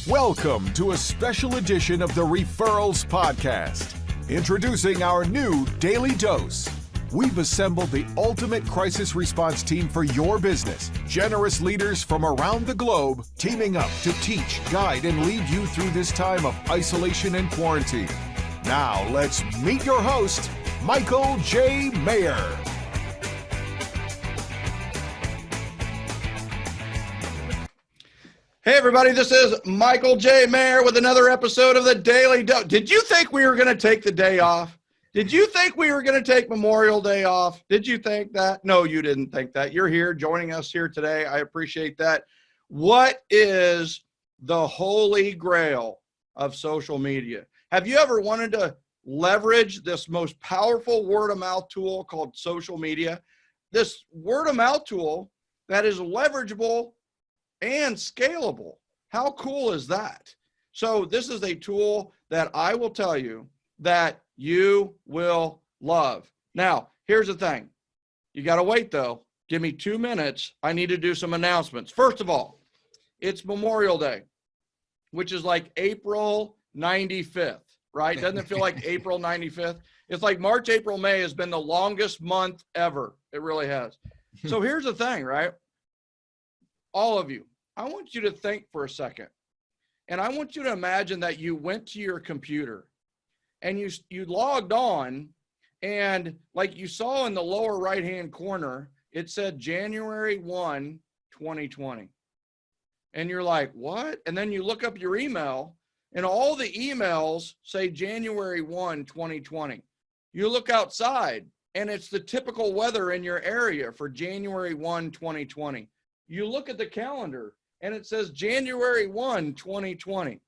Welcome to a special edition of the Referrals podcast. Introducing our new Daily Dose. We've assembled the ultimate crisis response team for your business. Generous leaders from around the globe teaming up to teach, guide, and lead you through this time of isolation and quarantine. Now let's meet your host, Michael J. Maher. Hey everybody, this is Michael J. Maher with another episode of the Daily Dose. Did you think we were going to take the day off? Did you think we were going to take Memorial Day off? Did you think that? No, you didn't think that. You're here joining us here today. I appreciate that. What is the holy grail of social media? Have you ever wanted to leverage this most powerful word-of-mouth tool called social media? This word-of-mouth tool that is leverageable and scalable. How cool is that? So this is a tool that I will tell you that you will love. Now, here's the thing. You got to wait though. Give me 2 minutes. I need to do some announcements. First of all, it's Memorial Day, which is like April 95th, right? Doesn't it feel like April 95th? It's like March, April, May has been the longest month ever. It really has. So here's the thing, right? All of you, I want you to think for a second. And I want you to imagine that you went to your computer and you logged on, and like you saw in the lower right-hand corner, it said January 1, 2020. And you're like, what? And then you look up your email and all the emails say January 1, 2020. You look outside and it's the typical weather in your area for January 1, 2020. You look at the calendar and it says January 1, 2020.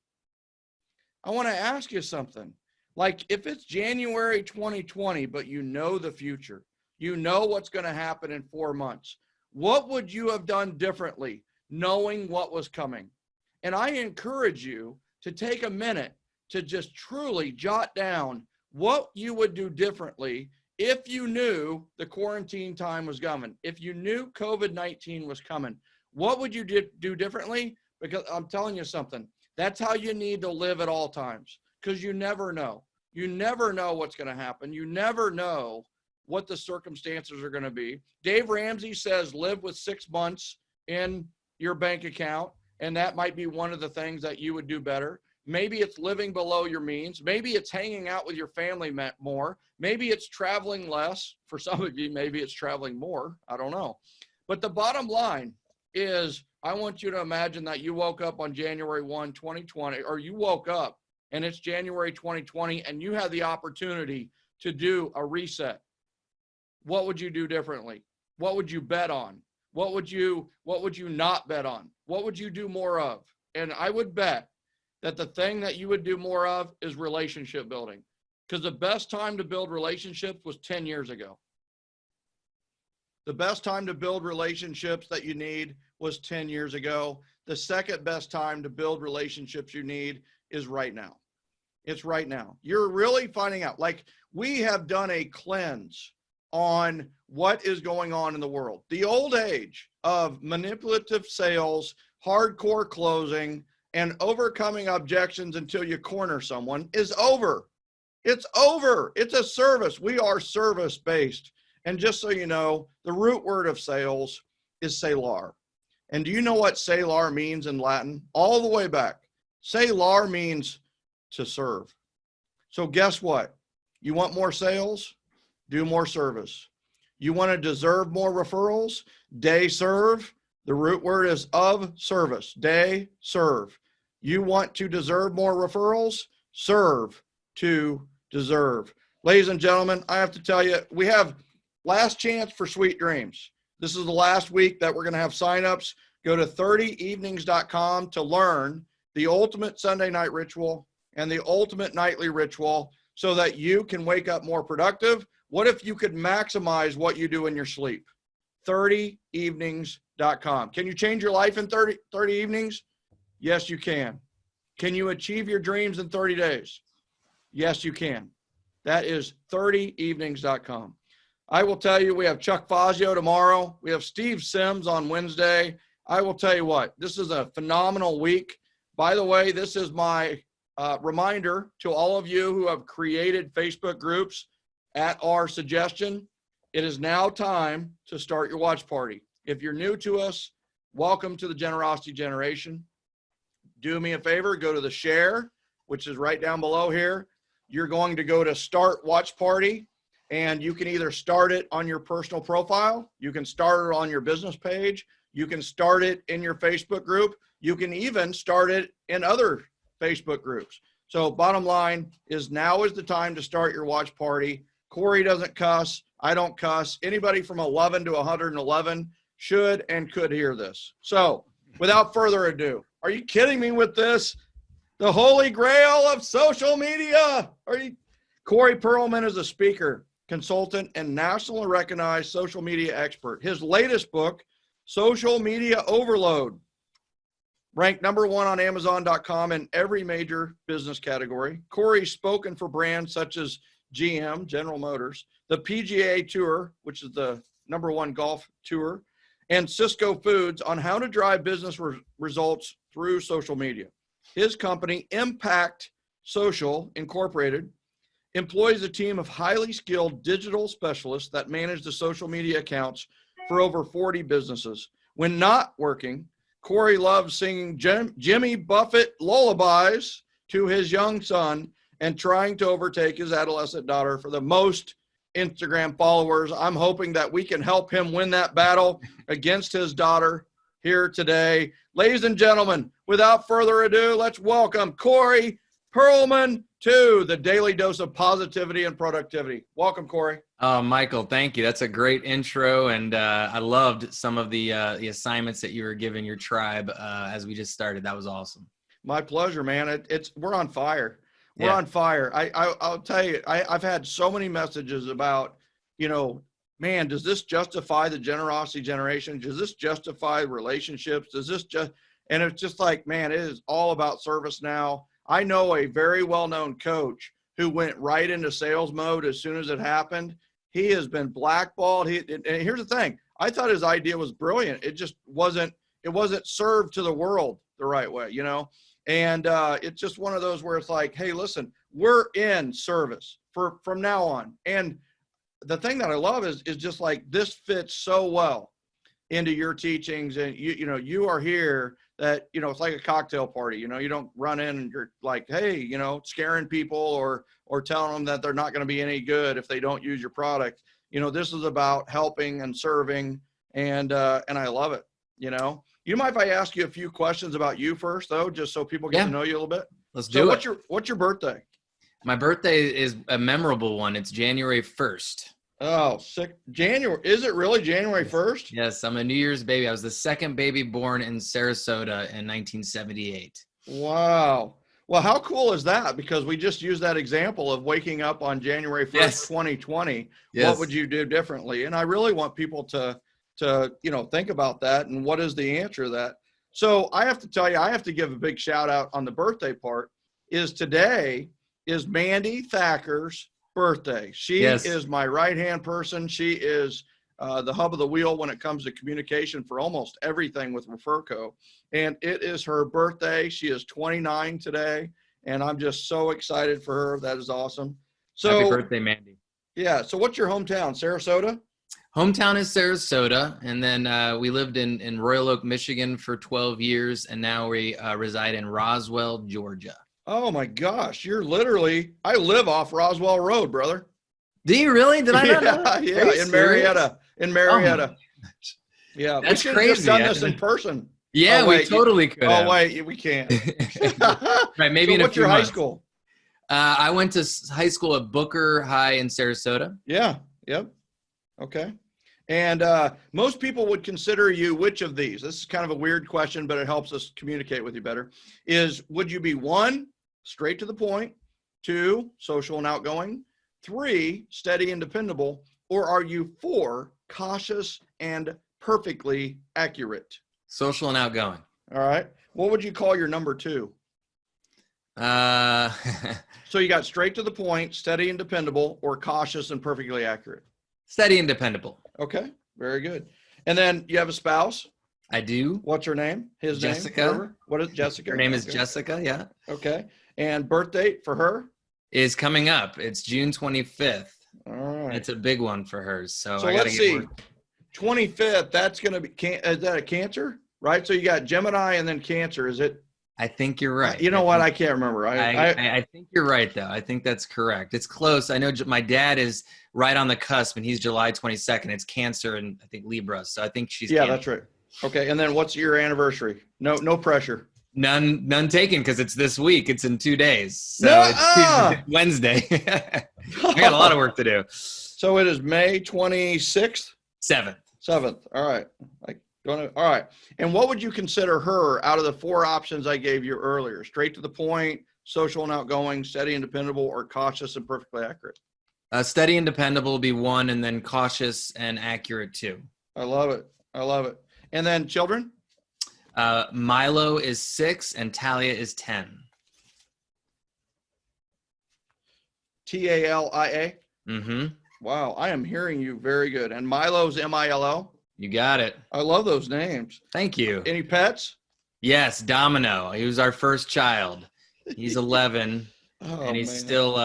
I want to ask you something. Like if it's January 2020, but you know the future, you know what's going to happen in 4 months, what would you have done differently knowing what was coming? And I encourage you to take a minute to just truly jot down what you would do differently if you knew the quarantine time was coming, if you knew COVID-19 was coming. What would you do differently? Because I'm telling you something, that's how you need to live at all times, because you never know. You never know what's going to happen. You never know what the circumstances are going to be. Dave Ramsey says live with 6 months in your bank account, and that might be one of the things that you would do better. Maybe it's living below your means. Maybe it's hanging out with your family more. Maybe it's traveling less. For some of you, maybe it's traveling more. I don't know. But the bottom line is I want you to imagine that you woke up on January 1, 2020, or you woke up and it's January 2020 and you have the opportunity to do a reset. What would you do differently? What would you bet on? What would you not bet on? What would you do more of? And I would bet that the thing that you would do more of is relationship building, because the best time to build relationships was 10 years ago. The best time to build relationships that you need was 10 years ago. The second best time to build relationships you need is right now. It's right now. You're really finding out, like we have done a cleanse on what is going on in the world. The old age of manipulative sales, hardcore closing, and overcoming objections until you corner someone is over. It's over. It's a service. We are service-based. And just so you know, the root word of sales is salar. And do you know what salar means in Latin? All the way back. Salar means to serve. So guess what? You want more sales? Do more service. You want to deserve more referrals? Day serve. The root word is of service. Day serve. You want to deserve more referrals? Serve to deserve. Ladies and gentlemen, I have to tell you, we have last chance for Sweet Dreams. This is the last week that we're going to have signups. Go to 30evenings.com to learn the ultimate Sunday night ritual and the ultimate nightly ritual so that you can wake up more productive. What if you could maximize what you do in your sleep? 30evenings.com. Can you change your life in 30 evenings? Yes, you can. Can you achieve your dreams in 30 days? Yes, you can. That is 30evenings.com. I will tell you, we have Chuck Fazio tomorrow. We have Steve Sims on Wednesday. I will tell you what, this is a phenomenal week. By the way, this is my reminder to all of you who have created Facebook groups at our suggestion. It is now time to start your watch party. If you're new to us, welcome to the Generosity Generation. Do me a favor, go to the share, which is right down below here. You're going to go to start watch party, and you can either start it on your personal profile, you can start it on your business page, you can start it in your Facebook group, you can even start it in other Facebook groups. So bottom line is, now is the time to start your watch party. Corey doesn't cuss. I don't cuss. Anybody from 11 to 111 should and could hear this. So without further ado, are you kidding me with this? The holy grail of social media. Corey Pearlman is a speaker, consultant, and nationally recognized social media expert. His latest book, Social Media Overload, ranked #1 on Amazon.com in every major business category. Corey's spoken for brands such as GM, General Motors, the PGA Tour, which is the #1 golf tour, and Cisco Foods on how to drive business results through social media. His company, Impact Social Incorporated, employs a team of highly skilled digital specialists that manage the social media accounts for over 40 businesses. When not working, Corey loves singing Jimmy Buffett lullabies to his young son and trying to overtake his adolescent daughter for the most Instagram followers. I'm hoping that we can help him win that battle against his daughter here today. Ladies and gentlemen, without further ado, let's welcome Corey Pearlman to the Daily Dose of Positivity and Productivity. Welcome, Corey. Michael, thank you. That's a great intro, and I loved some of the assignments that you were giving your tribe as we just started. That was awesome. My pleasure, man. We're on fire. We're on fire. I'll tell you, I've had so many messages about, man, does this justify the generosity generation? Does this justify relationships? And it's just like, man, it is all about service now. I know a very well-known coach who went right into sales mode as soon as it happened. He has been blackballed. And here's the thing. I thought his idea was brilliant. It just wasn't served to the world the right way, And it's just one of those where it's like, hey, listen, we're in service from now on. And the thing that I love is just like, this fits so well into your teachings. And you are here that, it's like a cocktail party, you don't run in and you're like, hey, scaring people or telling them that they're not going to be any good if they don't use your product. This is about helping and serving. And I love it. You mind if I ask you a few questions about you first, though, just so people get to know you a little bit? Let's do it. What's your birthday? My birthday is a memorable one. It's January 1st. Oh, sick. January. Is it really January 1st? Yes, I'm a New Year's baby. I was the second baby born in Sarasota in 1978. Wow. Well, how cool is that? Because we just used that example of waking up on January 1st, 2020. Yes. What would you do differently? And I really want people to think about that and what is the answer to that. So I have to tell you, I have to give a big shout out on the birthday part. Today is Mandy Thacker's birthday. She is my right-hand person. She is the hub of the wheel when it comes to communication for almost everything with Referco. And it is her birthday. She is 29 today. And I'm just so excited for her. That is awesome. So happy birthday, Mandy. Yeah. So what's your hometown? Sarasota? Hometown is Sarasota, and then we lived in Royal Oak, Michigan for 12 years, and now we reside in Roswell, Georgia. Oh my gosh, I live off Roswell Road, brother. Do you really? Did I not know that? Yeah, in Marietta. Oh, yeah, that's we crazy. Just done this in person. Yeah, we totally could. Oh wait, we can't. Right, maybe in a few months. What's your high school? I went to high school at Booker High in Sarasota. Yeah. Yep. Okay. And most people would consider you which of these? This is kind of a weird question, but it helps us communicate with you better. Would you be 1, straight to the point, 2, social and outgoing, 3, steady and dependable, or are you 4, cautious and perfectly accurate? Social and outgoing. All right. What would you call your number 2? So you got straight to the point, steady and dependable, or cautious and perfectly accurate? Steady and dependable. Okay, very good. And then you have a spouse? I do. What's her name? His Jessica. name? Whatever. What is Jessica? Her name is Okay. Jessica. Yeah. Okay. And birth date for her? Is coming up. It's June 25th. All right. It's a big one for hers. So I let's see. work. 25th. That's going to be. Is that a Cancer? Right. So you got Gemini and then Cancer. Is it? I think you're right. You know what? I can't remember. I think you're right, though. I think that's correct. It's close. I know my dad is right on the cusp, and he's July 22nd. It's Cancer and I think Libra. So I think she's. Yeah, Cancer. that's right. Okay. And then what's your anniversary? No pressure. None taken because it's this week. It's in 2 days. So it's Wednesday. I got a lot of work to do. So it is May 26th? 7th. All right. All right. And what would you consider her out of the 4 options I gave you earlier? Straight to the point, social and outgoing, steady and dependable, or cautious and perfectly accurate? Steady and dependable will be 1, and then cautious and accurate 2. I love it. And then children? Milo is 6 and Talia is 10. Talia? Mm-hmm. Wow, I am hearing you very good. And Milo's Milo? You got it. I love those names. Thank you. Any pets? Yes, Domino. He was our first child. He's 11. And he's still,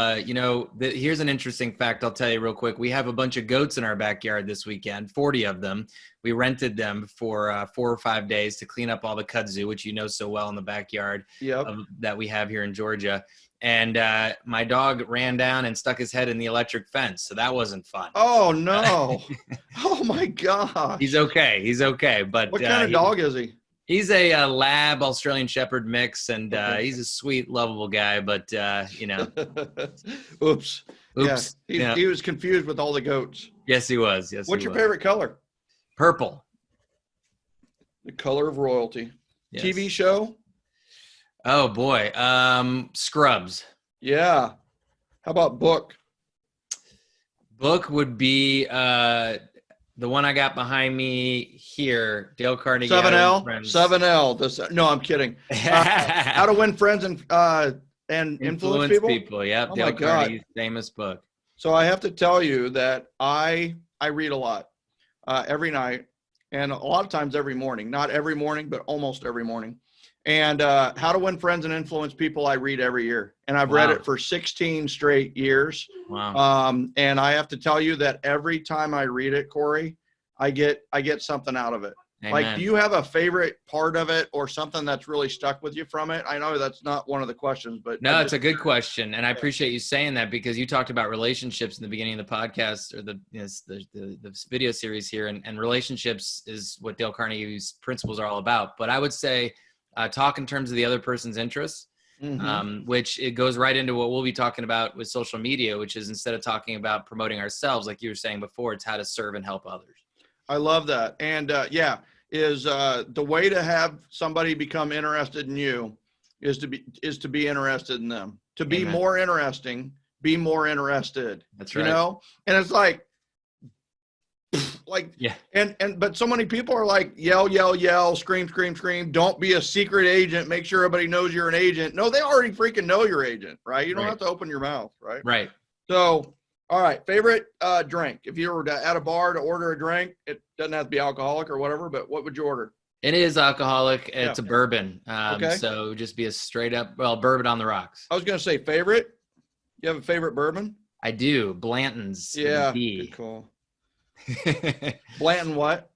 here's an interesting fact I'll tell you real quick. We have a bunch of goats in our backyard this weekend, 40 of them. We rented them for 4 or 5 days to clean up all the kudzu, which you know so well in the backyard that we have here in Georgia. And my dog ran down and stuck his head in the electric fence. So that wasn't fun. Oh, no. Oh, my God. He's okay. But what kind of dog is he? He's a lab Australian Shepherd mix, and he's a sweet, lovable guy. But Oops. Yeah. He was confused with all the goats. Yes, he was. What's your favorite color? Purple. The color of royalty. Yes. TV show? Oh boy, Scrubs. Yeah. How about book? Book would be the one I got behind me here, Dale Carnegie. 7L. 7L. No, I'm kidding. How to Win Friends and Influence People. Yep. Oh Dale my Carnegie's God. famous book. So I have to tell you that I read a lot every night, and a lot of times every morning. Not every morning, but almost every morning. And How to Win Friends and Influence People, I read every year. And I've read it for 16 straight years. Wow. And I have to tell you that every time I read it, Corey, I get something out of it. Amen. Like, do you have a favorite part of it or something that's really stuck with you from it? I know that's not one of the questions, but no, it's a good question. And I appreciate you saying that, because you talked about relationships in the beginning of the podcast, or the video series here. And relationships is what Dale Carnegie's principles are all about. But I would say, talk in terms of the other person's interests, which it goes right into what we'll be talking about with social media, which is, instead of talking about promoting ourselves, like you were saying before, it's how to serve and help others. I love that. And is the way to have somebody become interested in you is to be interested in them, to be Amen. more interesting, be more interested. That's right. You know? And it's like, yeah. But so many people are like, yell, yell, yell, scream, scream, scream. Don't be a secret agent. Make sure everybody knows you're an agent. No, they already freaking know you're agent, right? You don't have to open your mouth, right? Right. So, all right. Favorite drink. If you were at a bar to order a drink, it doesn't have to be alcoholic or whatever, but what would you order? It is alcoholic. It's a bourbon. Okay. So it would just be a straight up, bourbon on the rocks. I was going to say favorite. You have a favorite bourbon? I do. Blanton's. Yeah. With a B. Good call. Blanton what?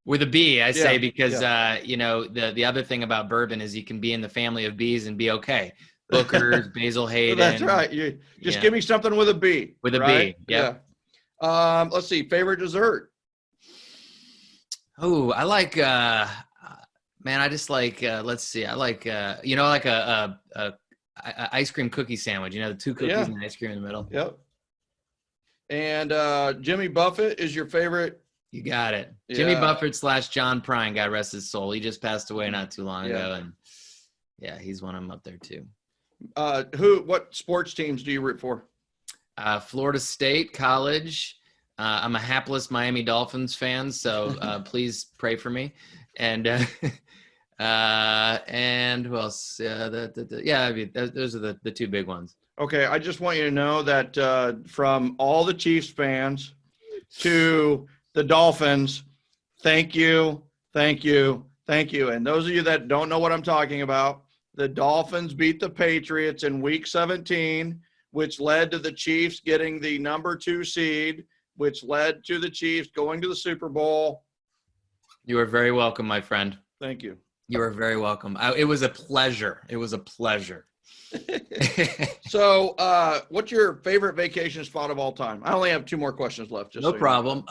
With a B, I say, because the other thing about bourbon is you can be in the family of B's and be okay. Booker's, Basil Hayden. That's right. You just give me something with a B. With a right? B. Yep. Yeah. Let's see. Favorite dessert. Oh, I like. I just like. Let's see. I like. Like a ice cream cookie sandwich. The 2 cookies and ice cream in the middle. Yep. And Jimmy Buffett is your favorite. You got it. Yeah. Jimmy Buffett / John Prine, God rest his soul. He just passed away not too long ago, and he's one of them up there too. What sports teams do you root for? Florida State College. I'm a hapless Miami Dolphins fan, so please pray for me. And and who else? Those are the 2 big ones. Okay, I just want you to know that from all the Chiefs fans to the Dolphins, thank you Thank you. Thank you. And those of you that don't know what I'm talking about, the Dolphins beat the Patriots in week 17, which led to the Chiefs getting the number 2 seed, which led to the Chiefs going to the Super Bowl. You are very welcome, my friend. Thank you. You are very welcome. It was a pleasure. It was a pleasure. So, what's your favorite vacation spot of all time? I only have 2 more questions left. No problem.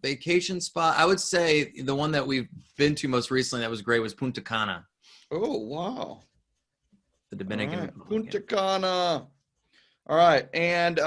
Vacation spot. I would say the one that we've been to most recently that was great was Punta Cana. Oh, wow. The Dominican Republic. Punta Cana. All right. And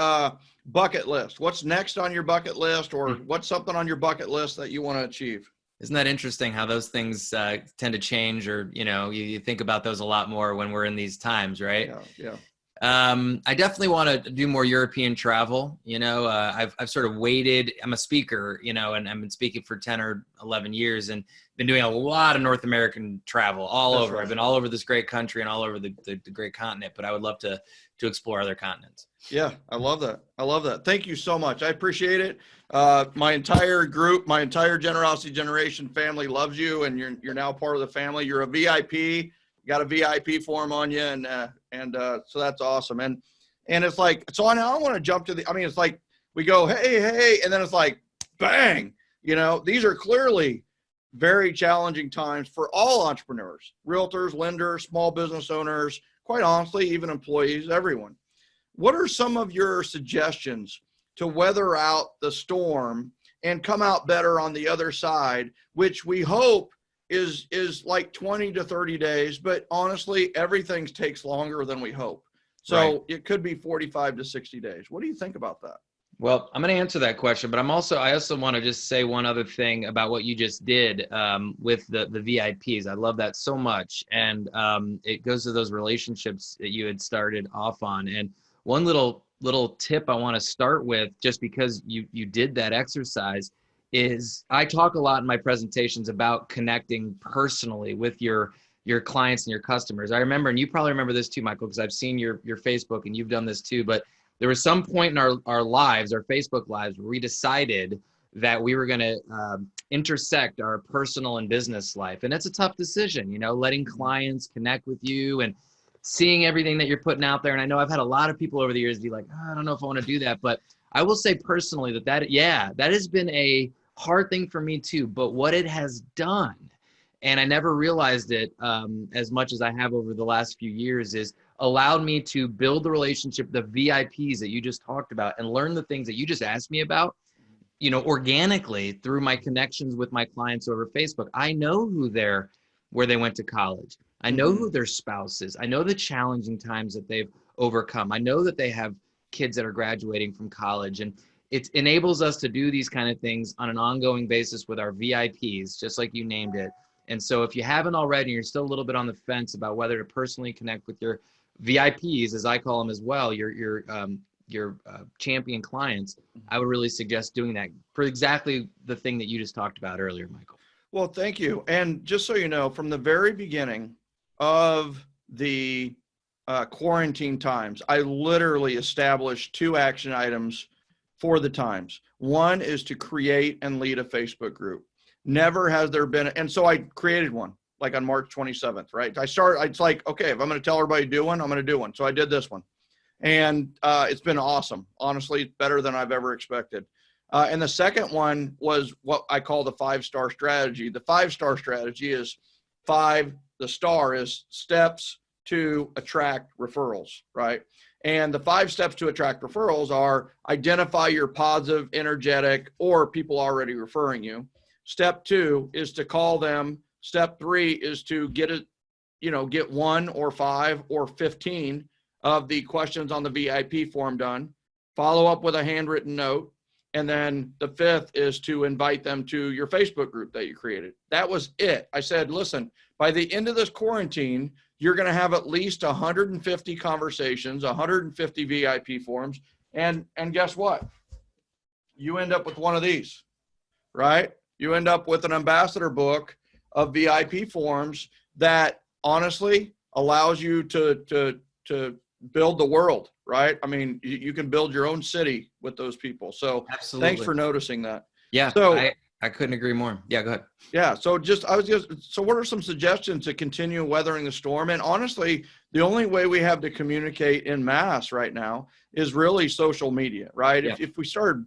bucket list. What's next on your bucket list, or what's something on your bucket list that you want to achieve? Isn't that interesting how those things tend to change, or, you think about those a lot more when we're in these times, right? Yeah. I definitely want to do more European travel. I've sort of waited. I'm a speaker, and I've been speaking for 10 or 11 years and been doing a lot of North American travel all over. Right. I've been all over this great country and all over the great continent, but I would love to explore other continents. Yeah, I love that. Thank you so much. I appreciate it. My entire group, my entire Generosity Generation family loves you, and you're now part of the family. You're a VIP. You got a VIP form on you, and so that's awesome. And it's like, so I don't want to jump to it's like we go, hey, and then it's like, bang. These are clearly very challenging times for all entrepreneurs, realtors, lenders, small business owners, quite honestly, even employees, everyone. What are some of your suggestions to weather out the storm and come out better on the other side, which we hope is like 20 to 30 days, but honestly, everything takes longer than we hope. So right. It could be 45 to 60 days. What do you think about that? Well, I'm going to answer that question, but I also want to just say one other thing about what you just did with the VIPs. I love that so much. And it goes to those relationships that you had started off on. And one little tip I want to start with, just because you did that exercise, is I talk a lot in my presentations about connecting personally with your clients and your customers. I remember, and you probably remember this too, Michael, because I've seen your Facebook and you've done this too, but there was some point in our lives, our Facebook lives, where we decided that we were going to intersect our personal and business life. And it's a tough decision, letting clients connect with you and seeing everything that you're putting out there. And I know I've had a lot of people over the years be like, I don't know if I want to do that. But I will say personally that has been a hard thing for me too. But what it has done, and I never realized it as much as I have over the last few years, is allowed me to build the relationship, the VIPs that you just talked about, and learn the things that you just asked me about, organically through my connections with my clients over Facebook. I know where they went to college. I know who their spouse is. I know the challenging times that they've overcome. I know that they have kids that are graduating from college, and it enables us to do these kind of things on an ongoing basis with our VIPs, just like you named it. And so if you haven't already, you're still a little bit on the fence about whether to personally connect with your VIPs, as I call them as well, your champion clients, I would really suggest doing that for exactly the thing that you just talked about earlier, Michael. Well, thank you. And just so you know, from the very beginning of the quarantine times, I literally established 2 action items for the times. One is to create and lead a Facebook group. Never has there been, and so I created one like on March 27th, right? It's like, okay, if I'm going to tell everybody to do one, I'm going to do one. So I did this one, and it's been awesome. Honestly, it's better than I've ever expected. And the second one was what I call the 5-star strategy. The 5-star strategy is 5, the star is steps to attract referrals, right? And the 5 steps to attract referrals are identify your positive, energetic, or people already referring you. Step 2 is to call them. Step 3 is to get 1 or 5 or 15 of the questions on the VIP form done. Follow up with a handwritten note. And then the 5th is to invite them to your Facebook group that you created. That was it. I said, listen, by the end of this quarantine, you're going to have at least 150 conversations, 150 VIP forms. And guess what? You end up with one of these, right? You end up with an ambassador book of VIP forms that honestly allows you to build the world, right? I mean, you can build your own city with those people. So absolutely. Thanks for noticing that. Yeah. So I I couldn't agree more. Yeah, go ahead. Yeah. So what are some suggestions to continue weathering the storm? And honestly, the only way we have to communicate in mass right now is really social media, right? Yeah. If we started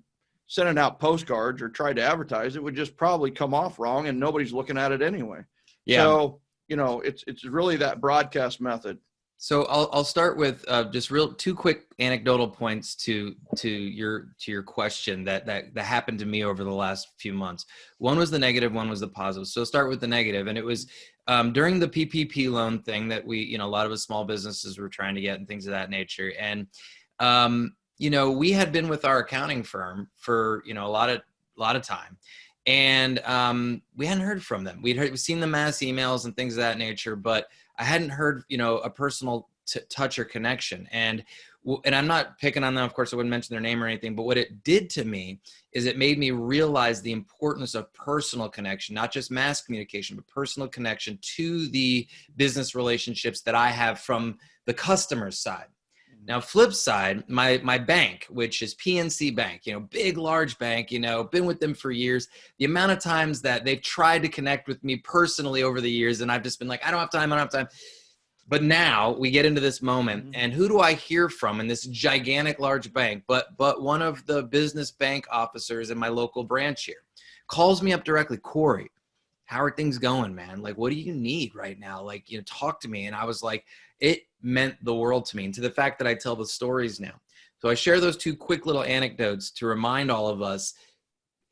sending out postcards or tried to advertise, it would just probably come off wrong and nobody's looking at it anyway. Yeah. So, it's really that broadcast method. So I'll start with just two quick anecdotal points to your question that happened to me over the last few months. One was the negative, one was the positive. So start with the negative, and it was during the PPP loan thing that we, a lot of us small businesses were trying to get and things of that nature. And we had been with our accounting firm for a lot of time, and we hadn't heard from them. We'd seen the mass emails and things of that nature, but I hadn't heard, a personal touch or connection. And I'm not picking on them. Of course, I wouldn't mention their name or anything, but what it did to me is it made me realize the importance of personal connection, not just mass communication, but personal connection to the business relationships that I have from the customer's side. Now, flip side, my bank, which is PNC Bank, big, large bank, been with them for years. The amount of times that they've tried to connect with me personally over the years, and I've just been like, I don't have time. But now we get into this moment, and who do I hear from in this gigantic, large bank? But one of the business bank officers in my local branch here calls me up directly, Corey, how are things going, man? Like, what do you need right now? Like, talk to me. And I was like, it meant the world to me, and to the fact that I tell the stories now. So I share those two quick little anecdotes to remind all of us,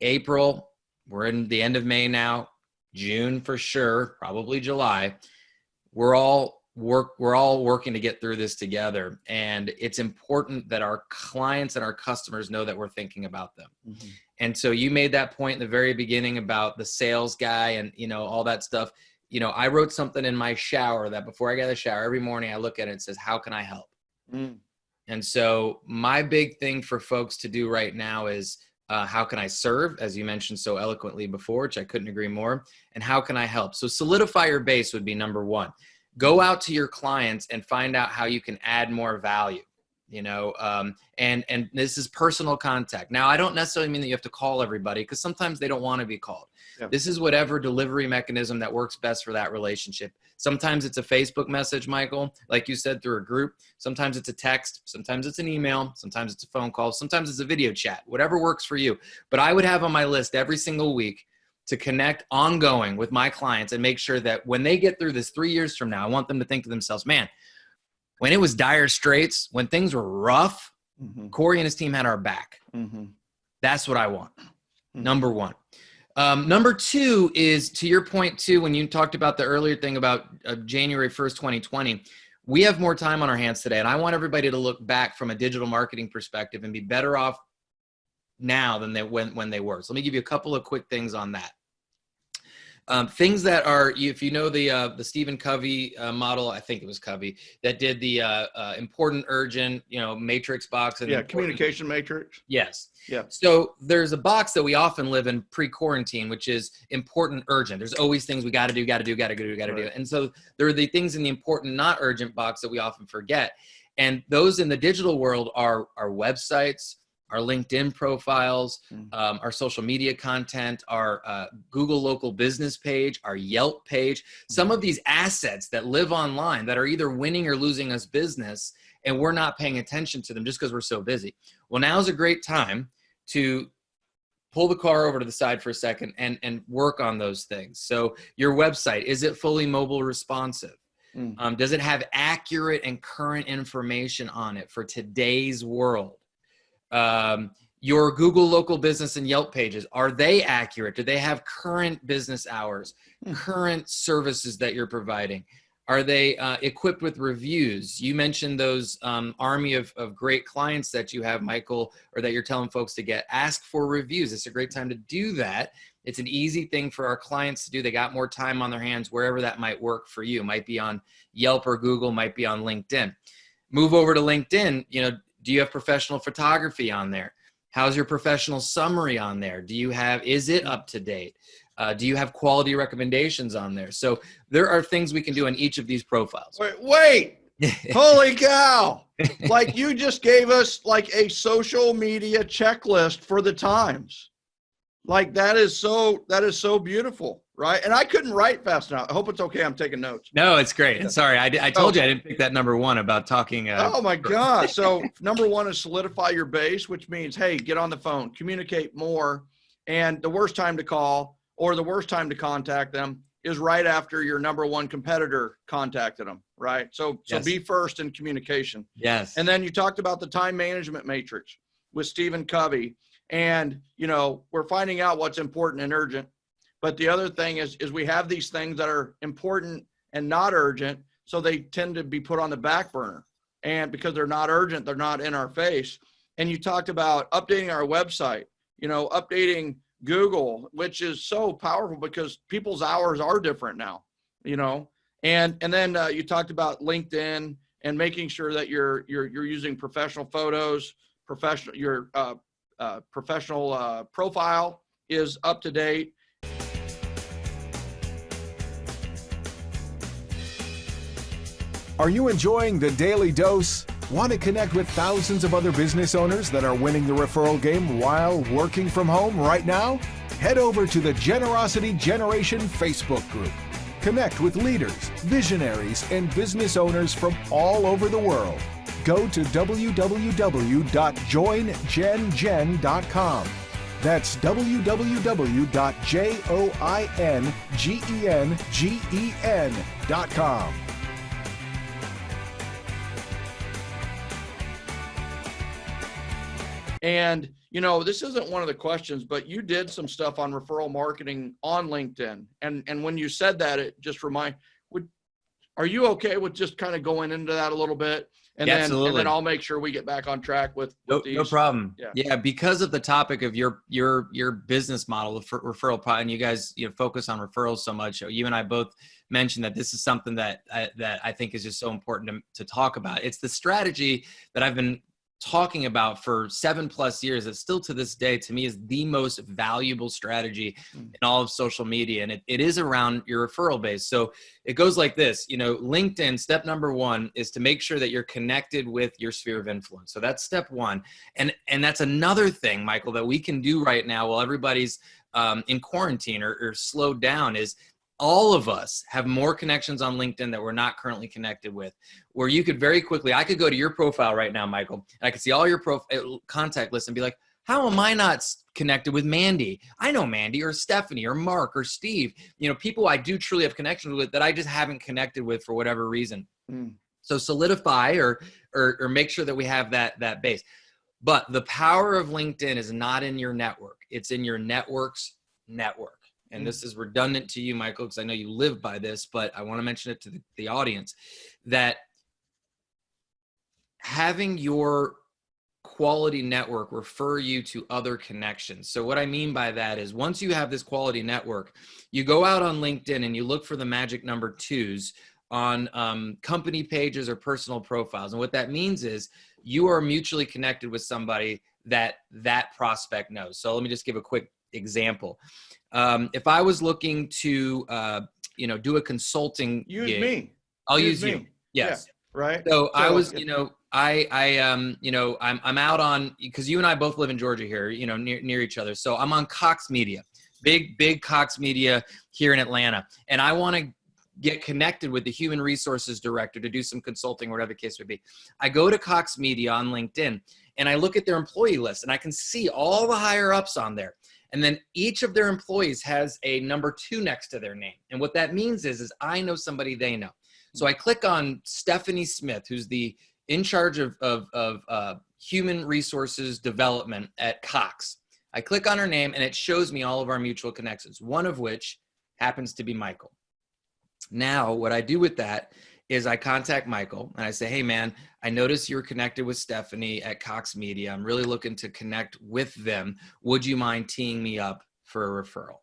April, we're in the end of May now, June for sure, probably July. We're all working to get through this together. And it's important that our clients and our customers know that we're thinking about them. Mm-hmm. And so you made that point in the very beginning about the sales guy and, all that stuff. I wrote something in my shower that before I get out of the shower, every morning I look at it and it says, how can I help? And so my big thing for folks to do right now is how can I serve, as you mentioned so eloquently before, which I couldn't agree more, and how can I help? So solidify your base would be number one. Go out to your clients and find out how you can add more value. And this is personal contact. Now, I don't necessarily mean that you have to call everybody, because sometimes they don't want to be called. Yeah. This is whatever delivery mechanism that works best for that relationship. Sometimes it's a Facebook message, Michael, like you said, through a group. Sometimes it's a text. Sometimes it's an email. Sometimes it's a phone call. Sometimes it's a video chat, whatever works for you. But I would have on my list every single week to connect ongoing with my clients and make sure that when they get through this 3 years from now, I want them to think to themselves, man, when it was dire straits, when things were rough, Corey and his team had our back. That's what I want. Number one. Number two is, to your point too, when you talked about the earlier thing about January 1st, 2020, we have more time on our hands today. And I want everybody to look back from a digital marketing perspective and be better off now than when they were. So let me give you a couple of quick things on that. Things that are, if you know the Stephen Covey model, I think it was Covey, that did the important, urgent, matrix box. And communication matrix. Yes. Yeah. So there's a box that we often live in pre-quarantine, which is important, urgent. There's always things we got to do. And so there are the things in the important, not urgent box that we often forget. And those in the digital world are our websites, our LinkedIn profiles, our social media content, our Google local business page, our Yelp page, some of these assets that live online that are either winning or losing us business, and we're not paying attention to them just because we're so busy. Well, now's a great time to pull the car over to the side for a second and work on those things. So your website, is it fully mobile responsive? Does it have accurate and current information on it for today's world? Your Google local business and Yelp pages, are they accurate? Do they have current business hours, current services that you're providing? Are they equipped with reviews? You mentioned those army of great clients that you have, Michael, or that you're telling folks to get. Ask for reviews. It's a great time to do that. It's an easy thing for our clients to do. They got more time on their hands, wherever that might work for you. Might be on Yelp or Google, might be on LinkedIn. Move over to LinkedIn. Do you have professional photography on there? How's your professional summary on there? Is it up to date? Do you have quality recommendations on there? So there are things we can do in each of these profiles. Wait. Holy cow. Like, you just gave us like a social media checklist for the times. Like that is so beautiful, right? And I couldn't write fast enough. I hope it's okay. I'm taking notes. No, it's great. And sorry, I told you I didn't pick that number one about talking. Oh my gosh. So number one is solidify your base, which means, hey, get on the phone, communicate more. And the worst time to call or the worst time to contact them is right after your number one competitor contacted them, right? So Yes. be first in communication. Yes. And then you talked about the time management matrix with Stephen Covey. And, we're finding out what's important and urgent. But the other thing is we have these things that are important and not urgent. So they tend to be put on the back burner. And because they're not urgent, they're not in our face. And you talked about updating our website, updating Google, which is so powerful because people's hours are different now, and then you talked about LinkedIn and making sure that you're using professional photos, your professional profile is up to date. Are you enjoying the Daily Dose? Want to connect with thousands of other business owners that are winning the referral game while working from home right now? Head over to the Generosity Generation Facebook group. Connect with leaders, visionaries, and business owners from all over the world. Go to www.joingengen.com. That's www.joingengen.com. And, this isn't one of the questions, but you did some stuff on referral marketing on LinkedIn. And when you said that, it just are you okay with just kind of going into that a little bit? And then I'll make sure we get back on track with these. No problem. Yeah, because of the topic of your business model of referral, and you guys focus on referrals so much. You and I both mentioned that this is something that I think is just so important to talk about. It's the strategy that I've been talking about for 7+ years that still to this day to me is the most valuable strategy in all of social media, and it is around your referral base. So it goes like this. LinkedIn, step number one is to make sure that you're connected with your sphere of influence. So that's step one, and that's another thing, Michael, that we can do right now while everybody's in quarantine or slowed down is all of us have more connections on LinkedIn that we're not currently connected with, where you could very quickly, I could go to your profile right now, Michael, and I could see all your contact lists and be like, how am I not connected with Mandy? I know Mandy or Stephanie or Mark or Steve, people I do truly have connections with that I just haven't connected with for whatever reason. So solidify or make sure that we have that base. But the power of LinkedIn is not in your network. It's in your network's network. And this is redundant to you, Michael, because I know you live by this, but I want to mention it to the audience, that having your quality network refer you to other connections. So what I mean by that is once you have this quality network, you go out on LinkedIn and you look for the magic number 2s on company pages or personal profiles. And what that means is you are mutually connected with somebody that prospect knows. So let me just give a quick example. If I was looking to, do a consulting gig, me. I'll use you. Yes. Yeah, right. So I was, I'm out on, because you and I both live in Georgia here, near each other. So I'm on Cox Media, big Cox Media here in Atlanta. And I want to get connected with the human resources director to do some consulting or whatever the case would be. I go to Cox Media on LinkedIn and I look at their employee list and I can see all the higher ups on there. And then each of their employees has a number 2 next to their name. And what that means is I know somebody they know. So I click on Stephanie Smith, who's in charge of human resources development at Cox. I click on her name and it shows me all of our mutual connections, one of which happens to be Michael. Now, what I do with that is I contact Michael and I say, hey man, I noticed you're connected with Stephanie at Cox Media. I'm really looking to connect with them. Would you mind teeing me up for a referral?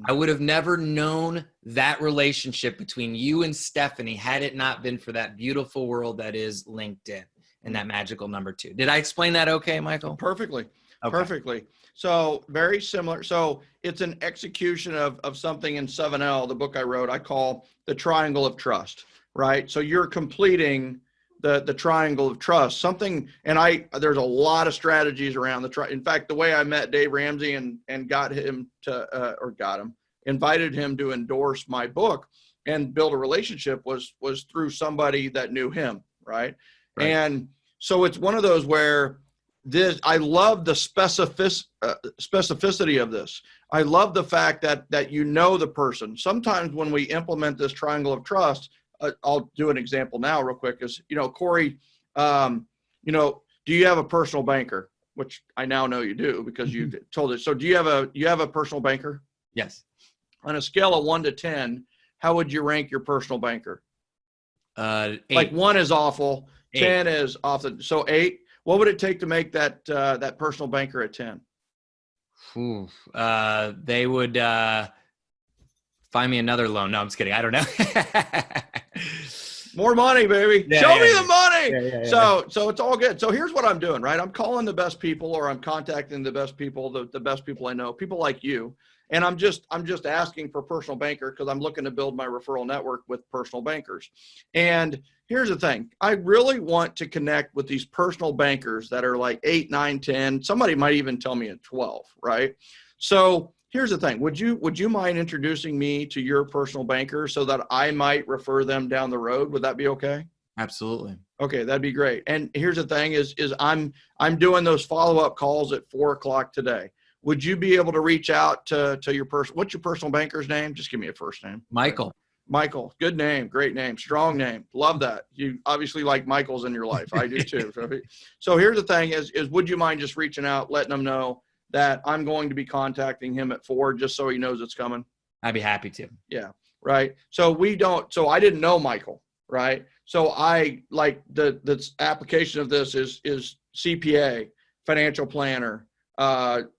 I would have never known that relationship between you and Stephanie had it not been for that beautiful world that is LinkedIn and that magical number 2. Did I explain that okay, Michael? Perfectly. Okay. Perfectly. So very similar. So it's an execution of something in 7L, the book I wrote, I call the triangle of trust, right? So you're completing the triangle of trust, something. And there's a lot of strategies around in fact, the way I met Dave Ramsey and got him to, invited him to endorse my book and build a relationship was through somebody that knew him. Right. And so it's one of those where I love the specificity of this. I love the fact that the person. Sometimes when we implement this triangle of trust, I'll do an example now real quick is, Corey, do you have a personal banker? Which I now know you do because you told us. So do you have a personal banker? Yes. On a scale of 1 to 10, how would you rank your personal banker? 8. Like 1 is awful, 8. 10 is awful. So 8. What would it take to make that personal banker a 10? Ooh, they would find me another loan. No, I'm just kidding. I don't know. More money, baby. Yeah, Show me the money. Yeah. So it's all good. So here's what I'm doing, right? I'm calling the best people, or I'm contacting the best people, the best people I know, people like you. And I'm just asking for personal banker because I'm looking to build my referral network with personal bankers. And here's the thing. I really want to connect with these personal bankers that are like 8, 9, 10. Somebody might even tell me at 12, right? So here's the thing. Would you mind introducing me to your personal banker so that I might refer them down the road? Would that be okay? Absolutely. Okay, that'd be great. And here's the thing is I'm doing those follow-up calls at 4:00 today. Would you be able to reach out to your person? What's your personal banker's name? Just give me a first name. Michael. Michael. Good name. Great name. Strong name. Love that. You obviously like Michaels in your life. I do too. So here's the thing is would you mind just reaching out, letting them know that I'm going to be contacting him at 4 just so he knows it's coming? I'd be happy to. Yeah. Right. So I didn't know Michael. Right. So I like the application of this is CPA, financial planner,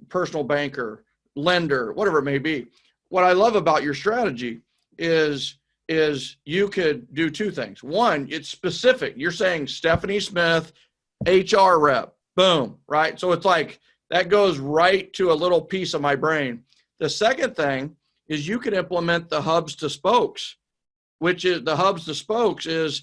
personal banker, lender, whatever it may be. What I love about your strategy is you could do 2 things. One, it's specific. You're saying Stephanie Smith, HR rep, boom, right? So it's like that goes right to a little piece of my brain. The second thing is you could implement the hubs to spokes, which is the hubs to spokes is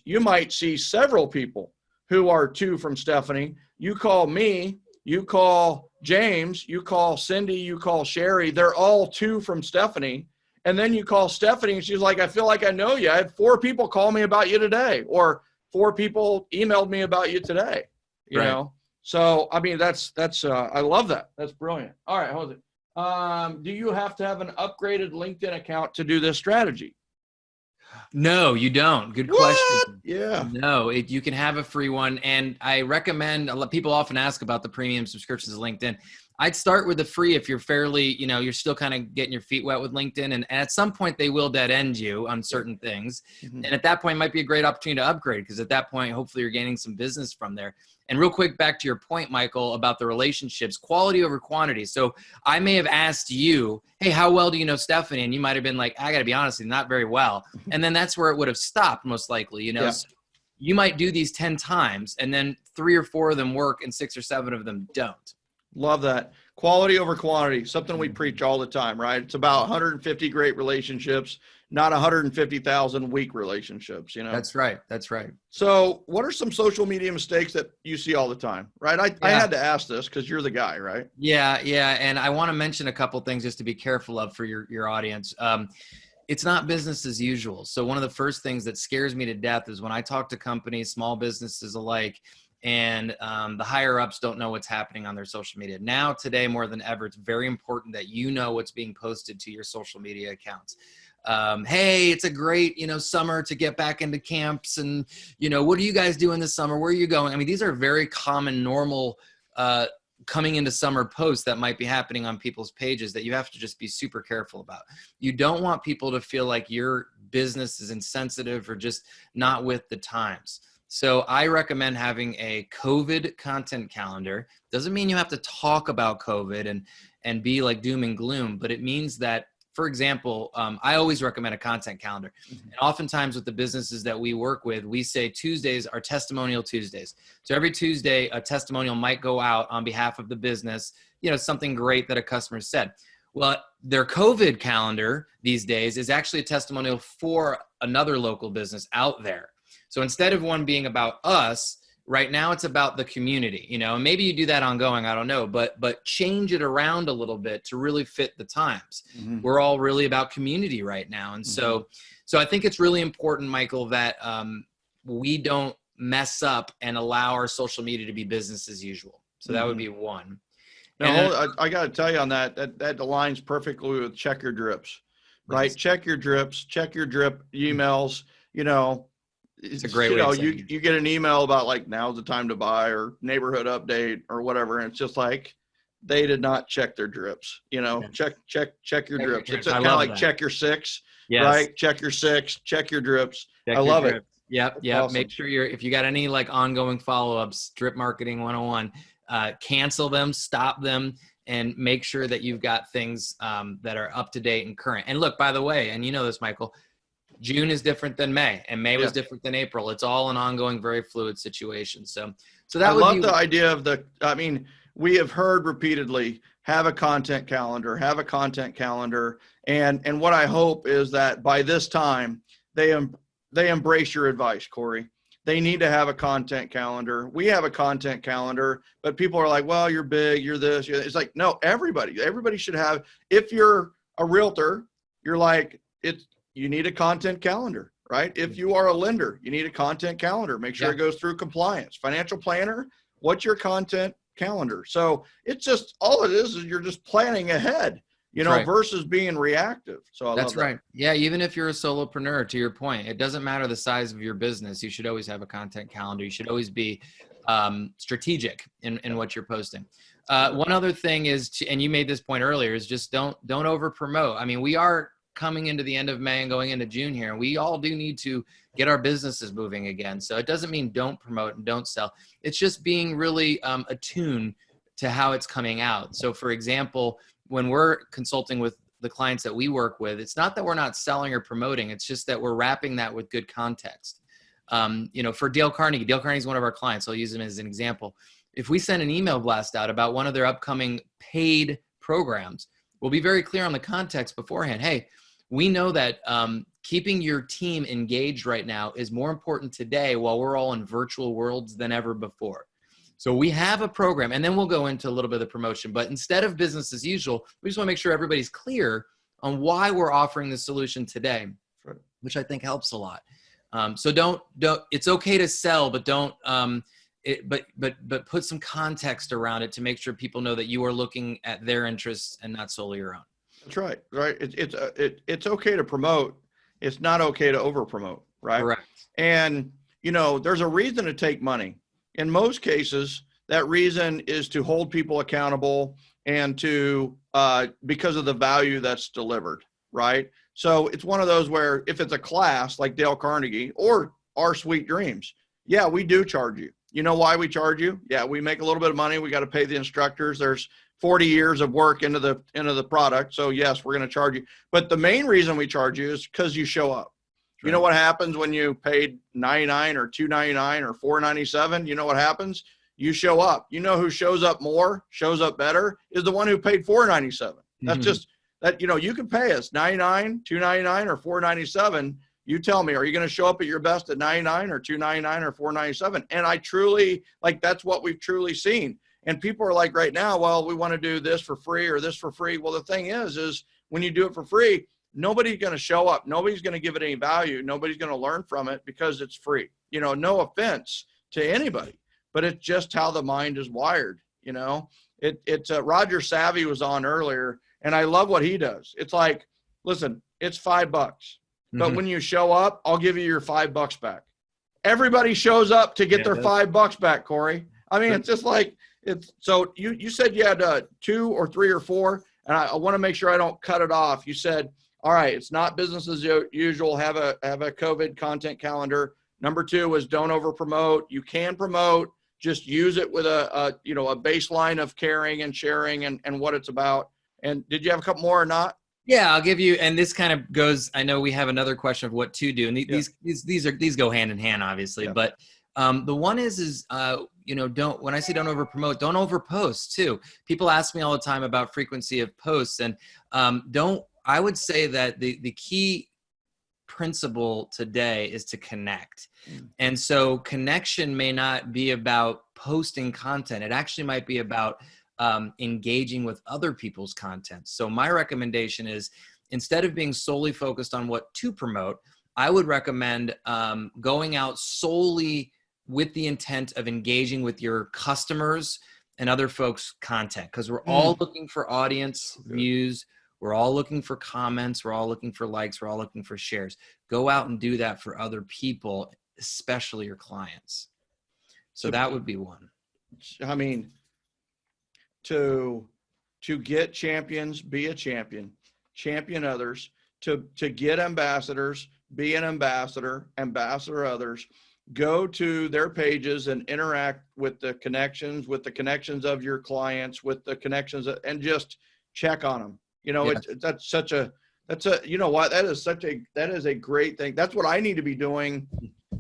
you might see several people who are 2 from Stephanie. You call me, you call James, you call Cindy, you call Sherry. They're all 2 from Stephanie. And then you call Stephanie and she's like, I feel like I know you. I had 4 people call me about you today, or 4 people emailed me about you today, you know? So, I mean, that's I love that. That's brilliant. All right. Hold it. Do you have to have an upgraded LinkedIn account to do this strategy? No, you don't. Good question. Yeah. No, you can have a free one. And I recommend, people often ask about the premium subscriptions to LinkedIn. I'd start with the free if you're fairly, you're still kind of getting your feet wet with LinkedIn. And at some point they will dead end you on certain things. Mm-hmm. And at that point it might be a great opportunity to upgrade, because at that point, hopefully you're gaining some business from there. And real quick, back to your point, Michael, about the relationships, quality over quantity. So I may have asked you, hey, how well do you know Stephanie? And you might've been like, I gotta be honest, not very well. And then that's where it would have stopped most likely, Yeah. So you might do these 10 times and then 3 or 4 of them work and 6 or 7 of them don't. Love that. Quality over quantity, something we preach all the time, right? It's about 150 great relationships, not 150,000 weak relationships, That's right. That's right. So what are some social media mistakes that you see all the time, right? I had to ask this because you're the guy, right? Yeah. And I want to mention a couple things just to be careful of for your audience. It's not business as usual. So one of the first things that scares me to death is when I talk to companies, small businesses alike, and the higher ups don't know what's happening on their social media. Now, today, more than ever, it's very important that you know what's being posted to your social media accounts. Hey, it's a great, summer to get back into camps. And, what are you guys doing this summer? Where are you going? I mean, these are very common, normal coming into summer posts that might be happening on people's pages that you have to just be super careful about. You don't want people to feel like your business is insensitive or just not with the times. So I recommend having a COVID content calendar. Doesn't mean you have to talk about COVID and be like doom and gloom, but it means that, for example, I always recommend a content calendar. And oftentimes with the businesses that we work with, we say Tuesdays are testimonial Tuesdays. So every Tuesday, a testimonial might go out on behalf of the business, something great that a customer said. Well, their COVID calendar these days is actually a testimonial for another local business out there. So instead of one being about us, right now it's about the community, and maybe you do that ongoing, I don't know, but change it around a little bit to really fit the times. Mm-hmm. We're all really about community right now. And so I think it's really important, Michael, that we don't mess up and allow our social media to be business as usual. So that would be one. Now, I got to tell you on that aligns perfectly with check your drips, right? Yes. Check your drips, check your drip emails, It's a great way. You get an email about like, now's the time to buy or neighborhood update or whatever. And it's just like, they did not check their drips, check your drips. It's kind of like check your six, right? Check your six, check your drips. I love it. Yep. Awesome. Make sure if you got any like ongoing follow-ups, drip marketing 101, cancel them, stop them, and make sure that you've got things that are up to date and current. And look, by the way, and you know this, Michael, June is different than May, and May was different than April. It's all an ongoing, very fluid situation. So that I love the idea of we have heard repeatedly, have a content calendar. And what I hope is that by this time they embrace your advice, Corey. They need to have a content calendar. We have a content calendar, but people are like, well, you're big, you're this. It's like, no, everybody should have. If you're a realtor, you're like, you need a content calendar, right? If you are a lender, you need a content calendar. Make sure it goes through compliance. Financial planner, what's your content calendar? So it's just, all it is you're just planning ahead, versus being reactive. So that's right. Yeah. Even if you're a solopreneur, to your point, it doesn't matter the size of your business. You should always have a content calendar. You should always be strategic in what you're posting. One other thing is, and you made this point earlier, is just don't over promote. I mean, we are coming into the end of May and going into June here, and we all do need to get our businesses moving again. So it doesn't mean don't promote and don't sell. It's just being really attuned to how it's coming out. So for example, when we're consulting with the clients that we work with, it's not that we're not selling or promoting. It's just that we're wrapping that with good context. For Dale Carnegie is one of our clients. I'll use him as an example. If we send an email blast out about one of their upcoming paid programs, we'll be very clear on the context beforehand. Hey, we know that keeping your team engaged right now is more important today while we're all in virtual worlds than ever before. So we have a program, and then we'll go into a little bit of the promotion. But instead of business as usual, we just want to make sure everybody's clear on why we're offering the solution today, which I think helps a lot. So don't. It's okay to sell, but don't. But put some context around it to make sure people know that you are looking at their interests and not solely your own. That's right. Right. It's okay to promote. It's not okay to over promote. Right. Correct. And there's a reason to take money. In most cases, that reason is to hold people accountable and to because of the value that's delivered. Right. So it's one of those where if it's a class like Dale Carnegie or our Sweet Dreams, we do charge you. You know why we charge you? Yeah, we make a little bit of money. We got to pay the instructors. There's 40 years of work into the product. So yes, we're going to charge you. But the main reason we charge you is because you show up. Right. You know what happens when you paid $99 or $299 or $497? You know what happens? You show up. You know who shows up more, shows up better, is the one who paid $497. That's just that. You can pay us $99, $299, or $497. You tell me, are you going to show up at your best at $99 or $299 or $497? And I truly that's what we've truly seen. And people are like right now, well, we want to do this for free or this for free. Well, the thing is when you do it for free, nobody's going to show up. Nobody's going to give it any value. Nobody's going to learn from it because it's free. No offense to anybody, but it's just how the mind is wired. It's Roger Savvy was on earlier, and I love what he does. It's like, listen, it's $5, but when you show up, I'll give you your $5 back. Everybody shows up to get their $5 back, Corey. I mean, it's just like, so you said you had 2 or 3 or 4, and I want to make sure I don't cut it off. You said, all right, it's not business as usual. Have a COVID content calendar. Number 2 is don't over promote. You can promote, just use it with a baseline of caring and sharing and what it's about. And did you have a couple more or not? Yeah, I'll give you, and this kind of goes, I know we have another question of what to do, and these go hand in hand, obviously, but the one is when I say don't over promote, don't over post too. People ask me all the time about frequency of posts, and I would say that the key principle today is to connect. And so connection may not be about posting content. It actually might be about engaging with other people's content. So my recommendation is, instead of being solely focused on what to promote, I would recommend going out solely with the intent of engaging with your customers and other folks' content, because we're all looking for audience views. We're all looking for comments. We're all looking for likes. We're all looking for shares. Go out and do that for other people, especially your clients. So that would be one. I mean, to get champions, be a champion, champion others, to get ambassadors, be an ambassador, ambassador others, go to their pages and interact with the connections of your clients, with the connections, and just check on them. You know, you know what, that is a great thing. That's what I need to be doing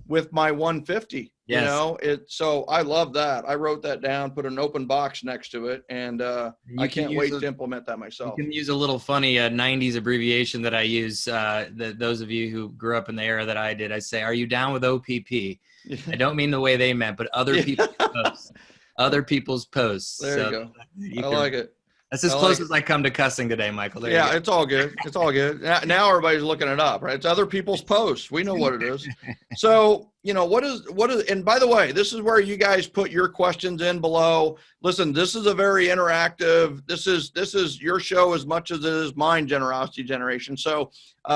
with my 150. Yes. You know, so I love that. I wrote that down, put an open box next to it, and I can't wait to implement that myself. You can use a little funny 90s abbreviation that I use. Those of you who grew up in the era that I did, I say, "Are you down with OPP?" I don't mean the way they meant, but other people's posts. Other people's posts. There you go. I like it. That's as close as I come to cussing today, Michael. There yeah, it's all good. It's all good. Now everybody's looking it up, right? It's other people's posts. We know what it is. So, you know, what is, and by the way, this is where you guys put your questions in below. Listen, this is a very interactive, this is your show as much as it is mine, Generosity Generation. So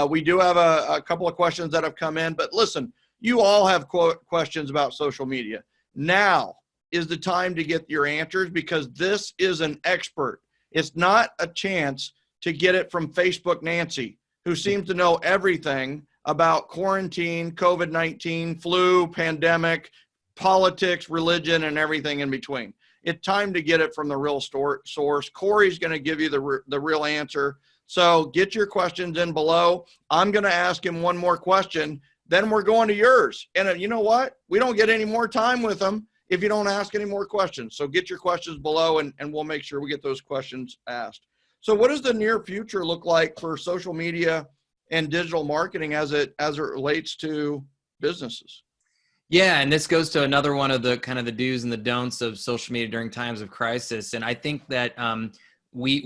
we do have a couple of questions that have come in, but listen, you all have questions about social media. Now is the time to get your answers, because this is an expert. It's not a chance to get it from Facebook Nancy, who seems to know everything about quarantine, COVID-19, flu, pandemic, politics, religion, and everything in between. It's time to get it from the real source. Corey's going to give you the real answer. So get your questions in below. I'm going to ask him one more question. Then we're going to yours. And you know what? We don't get any more time with them if you don't ask any more questions. So get your questions below, and we'll make sure we get those questions asked. So what does the near future look like for social media and digital marketing as it relates to businesses? Yeah, and this goes to another one of the kind of the do's and the don'ts of social media during times of crisis. And I think that we've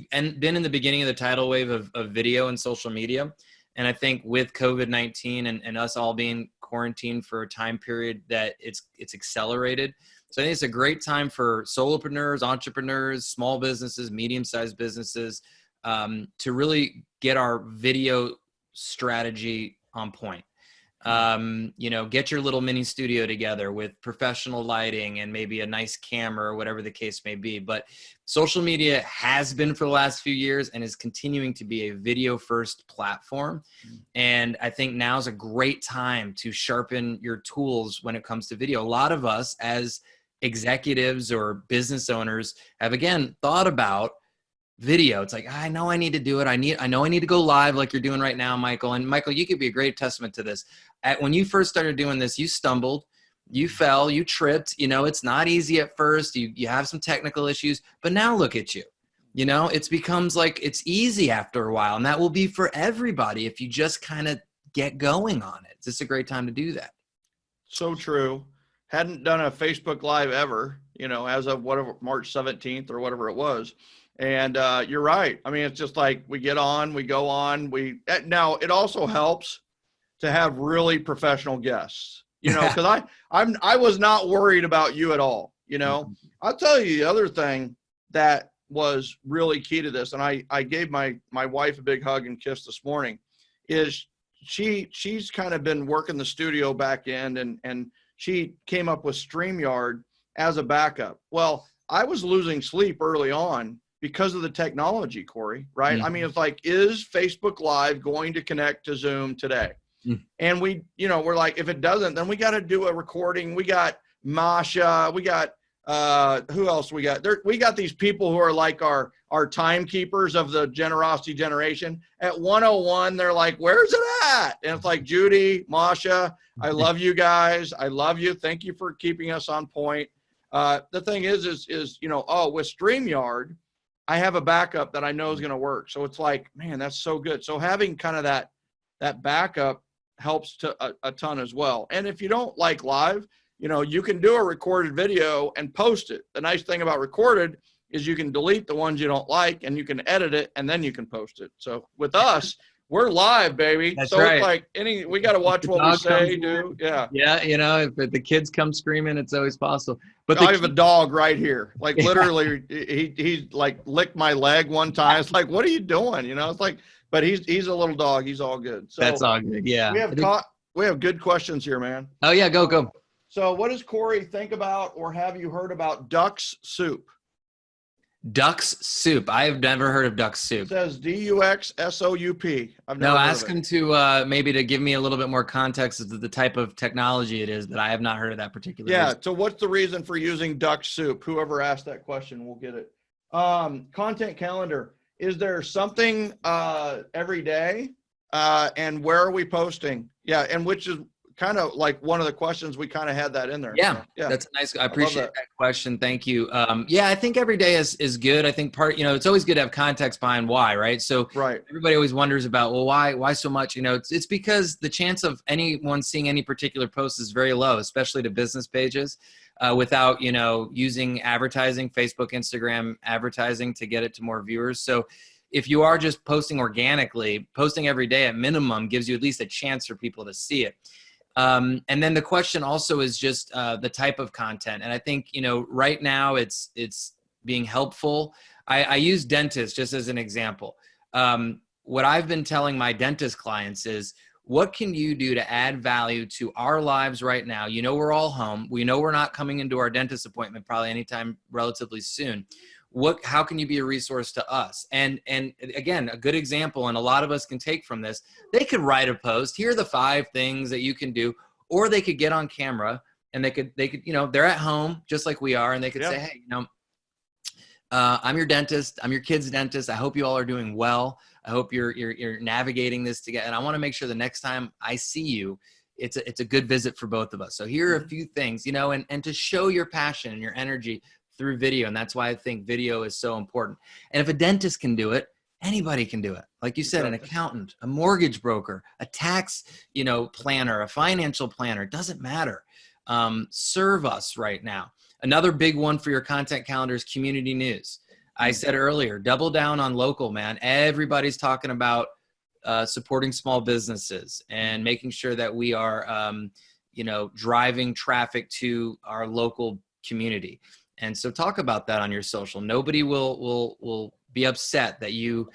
been in the beginning of the tidal wave of video and social media. And I think with COVID-19 and us all being quarantined for a time period, that it's accelerated. So I think it's a great time for solopreneurs, entrepreneurs, small businesses, medium-sized businesses to really get our video strategy on point. You know, get your little mini studio together with professional lighting and maybe a nice camera or whatever the case may be. But social media has been for the last few years and is continuing to be a video first platform. And I think now is a great time to sharpen your tools when it comes to video. A lot of us as executives or business owners have, again, thought about video. It's like, I know I need to do it. I know I need to go live like you're doing right now, Michael. And Michael, you could be a great testament to this. When you first started doing this, you stumbled, you fell, you tripped. You know, it's not easy at first. You have some technical issues, but now look at you. You know, it becomes like it's easy after a while, and that will be for everybody if you just kind of get going on it. It's just a great time to do that. So true. Hadn't done a Facebook Live ever, you know, as of whatever, March 17th or whatever it was. And you're right. I mean, it's just like we get on, we go on. Now it also helps to have really professional guests, you know, because I was not worried about you at all. You know, I'll tell you the other thing that was really key to this, and I gave my wife a big hug and kiss this morning, is she's kind of been working the studio back end, and she came up with StreamYard as a backup. Well, I was losing sleep early on because of the technology, Corey, right? I mean, it's like, is Facebook Live going to connect to Zoom today? And we're like, if it doesn't, then we got to do a recording. We got Masha, we got, who else we got? We got these people who are like our timekeepers of the Generosity Generation. At 1:01, they're like, where's it at? And it's like, Judy, Masha, I love you guys. I love you. Thank you for keeping us on point. The thing is, you know, with StreamYard, I have a backup that I know is going to work. So it's like, man, that's so good. So having kind of that that backup helps a ton as well. And if you don't like live, you can do a recorded video and post it. The nice thing about recorded is you can delete the ones you don't like, and you can edit it, and then you can post it. So with us, we're live, baby. That's so right. It's like we got to watch what we say, do. Yeah. Yeah. If the kids come screaming, it's always possible. But I have a dog right here. Like literally he like licked my leg one time. It's like, what are you doing? It's like, but he's a little dog. He's all good. So that's all good. Yeah. We have good questions here, man. Oh yeah. Go. So what does Corey think about, or have you heard about duck's soup? Duck's soup. I have never heard of duck's soup. It says DUXSOUP. Ask him to maybe to give me a little bit more context as to the type of technology it is that I have not heard of that particular. Yeah. reason. So what's the reason for using duck soup? Whoever asked that question will get it. Content calendar. Is there something every day? And where are we posting? Yeah. And which is kind of like one of the questions we kind of had that in there. Yeah, so, yeah. That's nice. I appreciate that question. Thank you. Yeah, I think every day is good. I think it's always good to have context behind why, right? So right. Everybody always wonders about, well, why so much? It's because the chance of anyone seeing any particular post is very low, especially to business pages, without, using advertising, Facebook, Instagram advertising to get it to more viewers. So if you are just posting organically, posting every day at minimum gives you at least a chance for people to see it. And then the question also is just the type of content. And I think, right now it's being helpful. I use dentists just as an example. What I've been telling my dentist clients is, what can you do to add value to our lives right now? We're all home. We know we're not coming into our dentist appointment probably anytime relatively soon. How can you be a resource to us? And again, a good example, and a lot of us can take from this, they could write a post. Here are the 5 things that you can do, or they could get on camera and they could, they're at home just like we are. And they could say, hey, I'm your dentist. I'm your kid's dentist. I hope you all are doing well. I hope you're navigating this together. And I want to make sure the next time I see you, it's a good visit for both of us. So here are a few things, and to show your passion and your energy through video. And that's why I think video is so important. And if a dentist can do it, anybody can do it. Like you said, an accountant, a mortgage broker, a tax, planner, a financial planner, it doesn't matter. Serve us right now. Another big one for your content calendar is community news. I said earlier, double down on local, man. Everybody's talking about supporting small businesses and making sure that we are, driving traffic to our local community. And so talk about that on your social. Nobody will be upset that you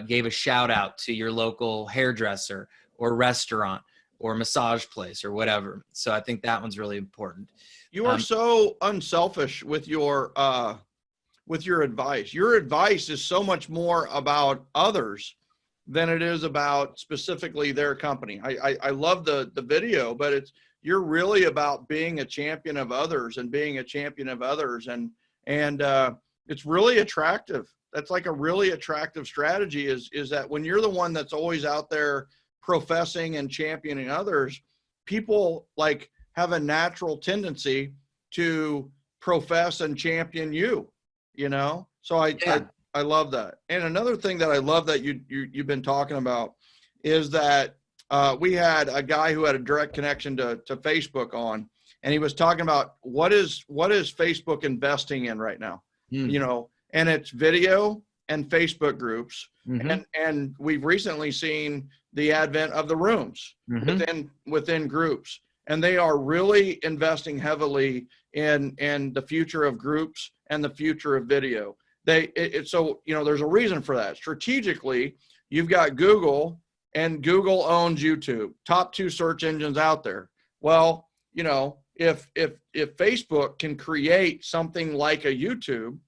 gave a shout out to your local hairdresser or restaurant or massage place or whatever. So I think that one's really important. You are so unselfish with your advice. Your advice is so much more about others than it is about specifically their company. I love the video, but you're really about being a champion of others and being a champion of others. And it's really attractive. That's like a really attractive strategy is that when you're the one that's always out there professing and championing others, people like have a natural tendency to profess and champion you, So I love that. And another thing that I love that you've been talking about is that we had a guy who had a direct connection to Facebook on, and he was talking about what is Facebook investing in right now, and it's video and Facebook groups. And we've recently seen the advent of the rooms within groups, and they are really investing heavily in the future of groups and the future of video. So there's a reason for that. Strategically, you've got Google, and Google owns YouTube, top 2 search engines out there. Well, if Facebook can create something like a YouTube,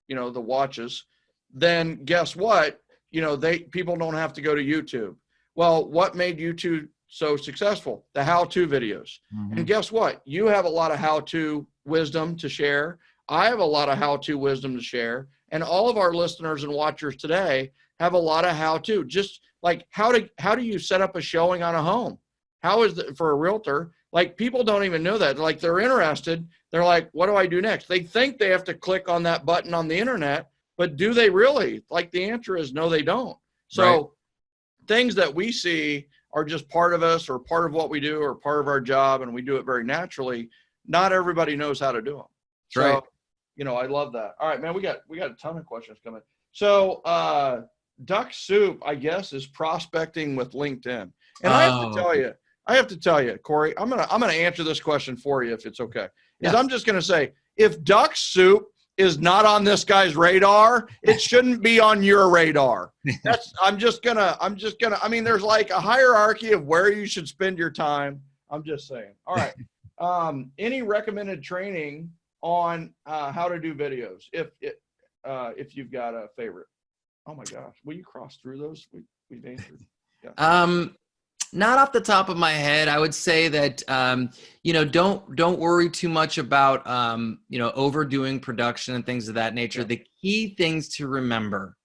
the watches, then guess what? People don't have to go to YouTube. Well, what made YouTube so successful? The how-to videos. And guess what? You have a lot of how-to wisdom to share. I have a lot of how-to wisdom to share. And all of our listeners and watchers today have a lot of how-to. Just like how do you set up a showing on a home? How is it for a realtor? Like, people don't even know that. Like, they're interested. They're like, what do I do next? They think they have to click on that button on the internet, but do they really? Like, the answer is no, they don't. So things that we see are just part of us or part of what we do or part of our job, and we do it very naturally, not everybody knows how to do them. That's right. You know, I love that. All right, man, we got a ton of questions coming. So Duck Soup, I guess, is prospecting with LinkedIn. And I have to tell you, Corey, I'm gonna answer this question for you if it's okay. Because I'm just gonna say, if Duck Soup is not on this guy's radar, it shouldn't be on your radar. I'm just gonna, I mean, there's like a hierarchy of where you should spend your time. I'm just saying. All right. Any recommended training on how to do videos if you've got a favorite? Oh my gosh, will you cross through those? We've answered. Yeah. Not off the top of my head. I would say that don't worry too much about overdoing production and things of that nature. Yeah. The key things to remember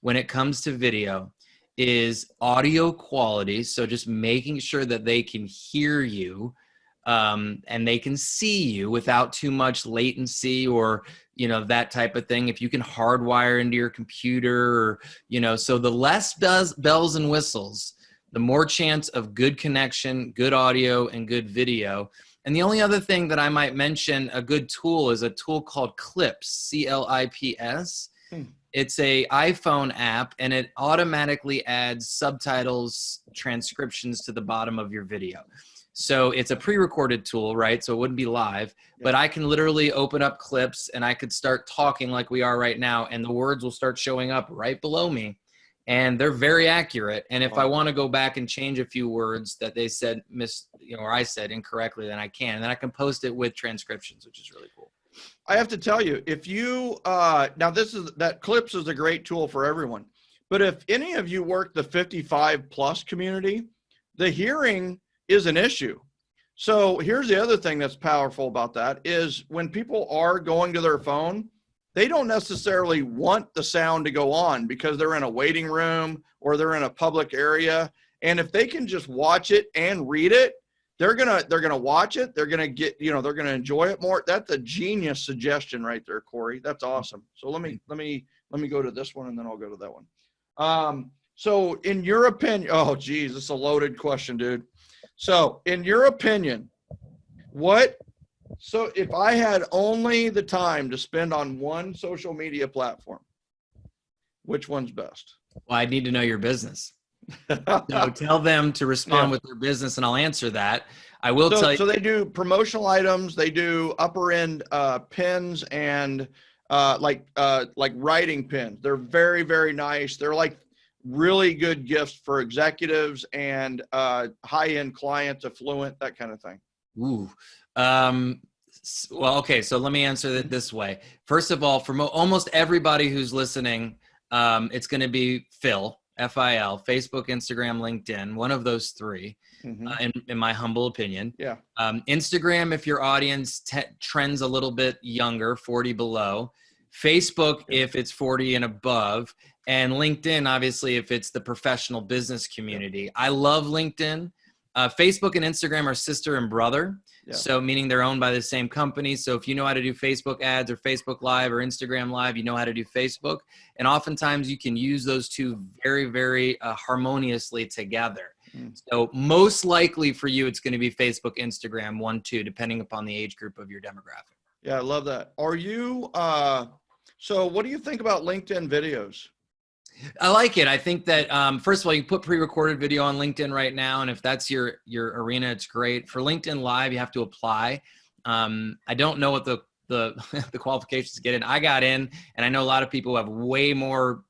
when it comes to video is audio quality. So just making sure that they can hear you and they can see you without too much latency or that type of thing. If you can hardwire into your computer, or so the less bells and whistles, the more chance of good connection, good audio, and good video. And the only other thing that I might mention, a good tool, is a tool called Clips, C-L-I-P-S. It's a iPhone app, and it automatically adds subtitles, transcriptions to the bottom of your video. So it's a pre-recorded tool, right? So it wouldn't be live, but I can literally open up Clips, and I could start talking like we are right now, and the words will start showing up right below me. And they're very accurate. And if I want to go back and change a few words that they said or I said incorrectly, then I can. And then I can post it with transcriptions, which is really cool. I have to tell you, if you now that Clips is a great tool for everyone. But if any of you work the 55 plus community, the hearing is an issue. So here's the other thing that's powerful about that is when people are going to their phone, they don't necessarily want the sound to go on because they're in a waiting room or they're in a public area. And if they can just watch it and read it, they're gonna watch it. They're gonna get, they're gonna enjoy it more. That's a genius suggestion right there, Corey. That's awesome. So let me go to this one and then I'll go to that one. So in your opinion, oh geez, this is a loaded question, dude. So in your opinion, so if I had only the time to spend on one social media platform, which one's best? Well, I need to know your business. So tell them to respond with their business and I'll answer that. I will tell you. So they do promotional items. They do upper end pins and like writing pins. They're very, very nice. They're like really good gifts for executives and high-end clients, affluent, that kind of thing. Ooh. Well, okay. So let me answer it this way. First of all, for almost everybody who's listening, it's going to be Phil, F-I-L, Facebook, Instagram, LinkedIn, one of those three, in my humble opinion. Yeah. Instagram, if your audience trends a little bit younger, 40 below. Facebook, if it's 40 and above. And LinkedIn, obviously, if it's the professional business community. I love LinkedIn. Facebook and Instagram are sister and brother. Yeah. So meaning they're owned by the same company. So if you know how to do Facebook ads or Facebook Live or Instagram Live, you know how to do Facebook. And oftentimes you can use those two very, very harmoniously together. So most likely for you, it's going to be Facebook, Instagram, 1, 2, depending upon the age group of your demographic. Yeah, I love that. Are you, so what do you think about LinkedIn videos? I like it. I think that, first of all, you put pre-recorded video on LinkedIn right now. And if that's your arena, it's great. For LinkedIn Live, you have to apply. I don't know what the the qualifications to get in. I got in, and I know a lot of people who have way more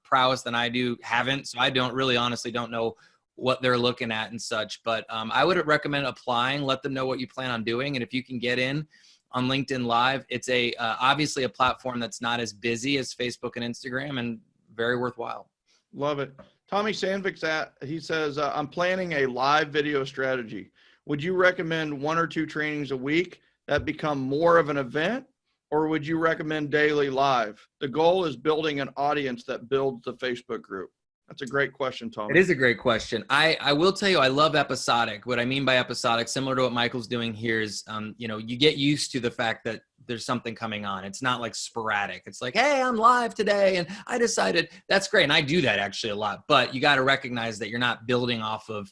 prowess than I do haven't. So I honestly don't know what they're looking at and such. But I would recommend applying. Let them know what you plan on doing. And if you can get in on LinkedIn Live, it's obviously a platform that's not as busy as Facebook and Instagram, and very worthwhile. Love it. Tommy Sandvik, he says, I'm planning a live video strategy. Would you recommend 1 or 2 trainings a week that become more of an event, or would you recommend daily live? The goal is building an audience that builds the Facebook group. That's a great question, Tommy. It is a great question. I will tell you, I love episodic. What I mean by episodic, similar to what Michael's doing here, is, you get used to the fact that there's something coming on. It's not like sporadic. It's like, hey, I'm live today and I decided. That's great. And I do that actually a lot, but you got to recognize that you're not building off of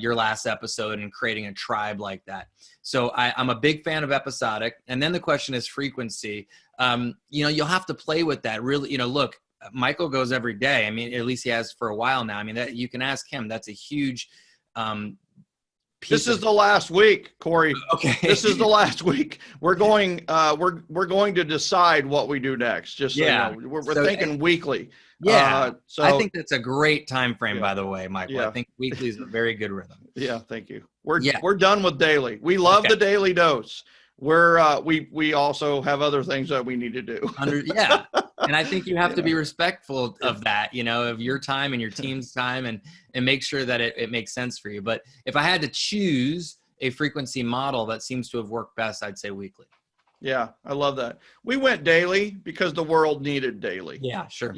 your last episode and creating a tribe like that. So I'm a big fan of episodic. And then the question is frequency. You'll have to play with that really, look, Michael goes every day. I mean, at least he has for a while now. I mean, that you can ask him. That's a huge This is the last week, Corey. Okay. This is the last week. We're going to decide what we do next. Just so you know, we're thinking weekly. Yeah. So I think that's a great time frame, by the way, Michael. Yeah. I think weekly is a very good rhythm. Yeah, thank you. We're done with daily. We love the daily dose. We also have other things that we need to do. And I think you have to be respectful of that, of your time and your team's time and make sure that it makes sense for you. But if I had to choose a frequency model that seems to have worked best, I'd say weekly. Yeah, I love that. We went daily because the world needed daily. Yeah, sure.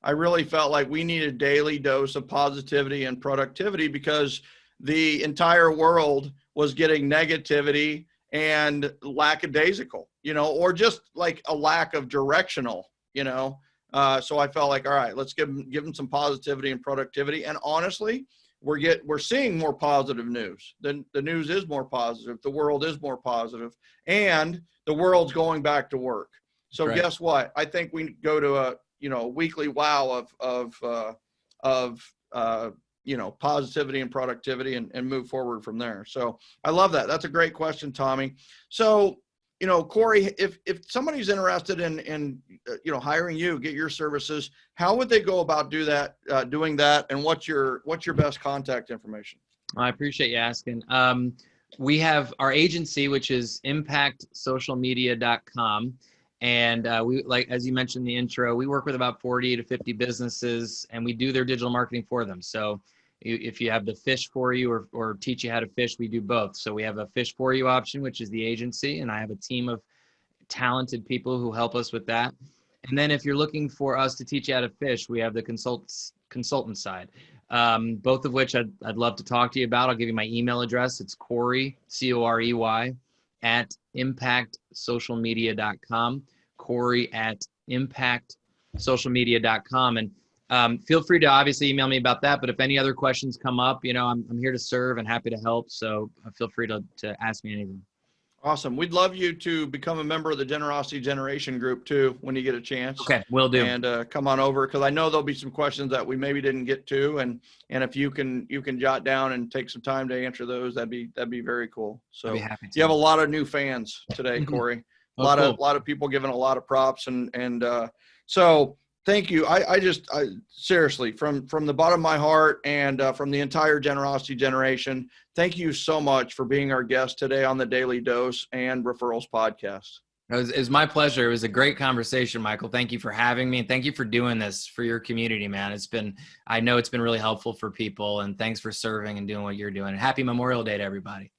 I really felt like we needed daily dose of positivity and productivity because the entire world was getting negativity and lackadaisical, or just like a lack of directional, so I felt like, all right, let's give them some positivity and productivity. And honestly, we're seeing more positive news. The news is more positive. The world is more positive, and the world's going back to work. So Guess what? I think we go to a weekly wow of positivity and productivity and move forward from there. So I love that. That's a great question, Tommy. So, Corey, if somebody's interested in hiring you, get your services, how would they go about doing that? And what's your best contact information? I appreciate you asking. We have our agency, which is impactsocialmedia.com. And we, like, as you mentioned in the intro, we work with about 40 to 50 businesses and we do their digital marketing for them. So if you have the fish for you or teach you how to fish, we do both. So we have a fish for you option, which is the agency. And I have a team of talented people who help us with that. And then if you're looking for us to teach you how to fish, we have the consultant side, both of which I'd love to talk to you about. I'll give you my email address. It's Corey, Corey, at impactsocialmedia.com, Corey at impactsocialmedia.com. And feel free to obviously email me about that. But if any other questions come up, I'm here to serve and happy to help. So feel free to ask me anything. Awesome. We'd love you to become a member of the Generosity Generation group too, when you get a chance. Okay, will do. And come on over, because I know there'll be some questions that we maybe didn't get to, and if you can jot down and take some time to answer those, that'd be very cool. So I'd be happy to. You have a lot of new fans today, Corey. A lot of people giving a lot of props, and so thank you. I seriously, from the bottom of my heart and from the entire Generosity Generation, thank you so much for being our guest today on the Daily Dose and Referrals podcast. It was my pleasure. It was a great conversation, Michael. Thank you for having me. And thank you for doing this for your community, man. I know it's been really helpful for people, and thanks for serving and doing what you're doing. And happy Memorial Day to everybody.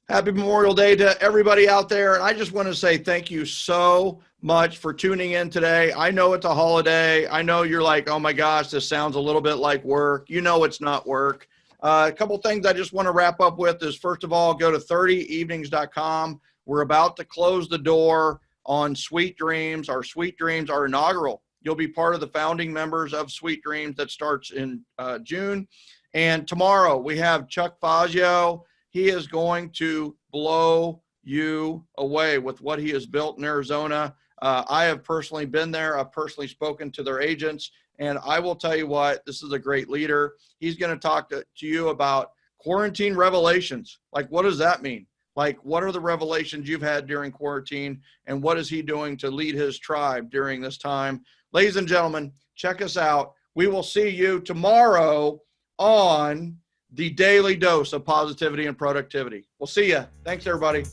Happy Memorial Day to everybody out there. And I just want to say thank you so much for tuning in today. I know it's a holiday. I know you're like, oh my gosh, this sounds a little bit like work. It's not work. A couple things I just want to wrap up with is, first of all, go to 30evenings.com. We're about to close the door on Sweet Dreams. Our Sweet Dreams are inaugural. You'll be part of the founding members of Sweet Dreams that starts in June. And tomorrow we have Chuck Fazio. He is going to blow you away with what he has built in Arizona. I have personally been there. I've personally spoken to their agents. And I will tell you what, this is a great leader. He's going to talk to you about quarantine revelations. Like, what does that mean? Like, what are the revelations you've had during quarantine? And what is he doing to lead his tribe during this time? Ladies and gentlemen, check us out. We will see you tomorrow on the Daily Dose of Positivity and Productivity. We'll see you. Thanks, everybody.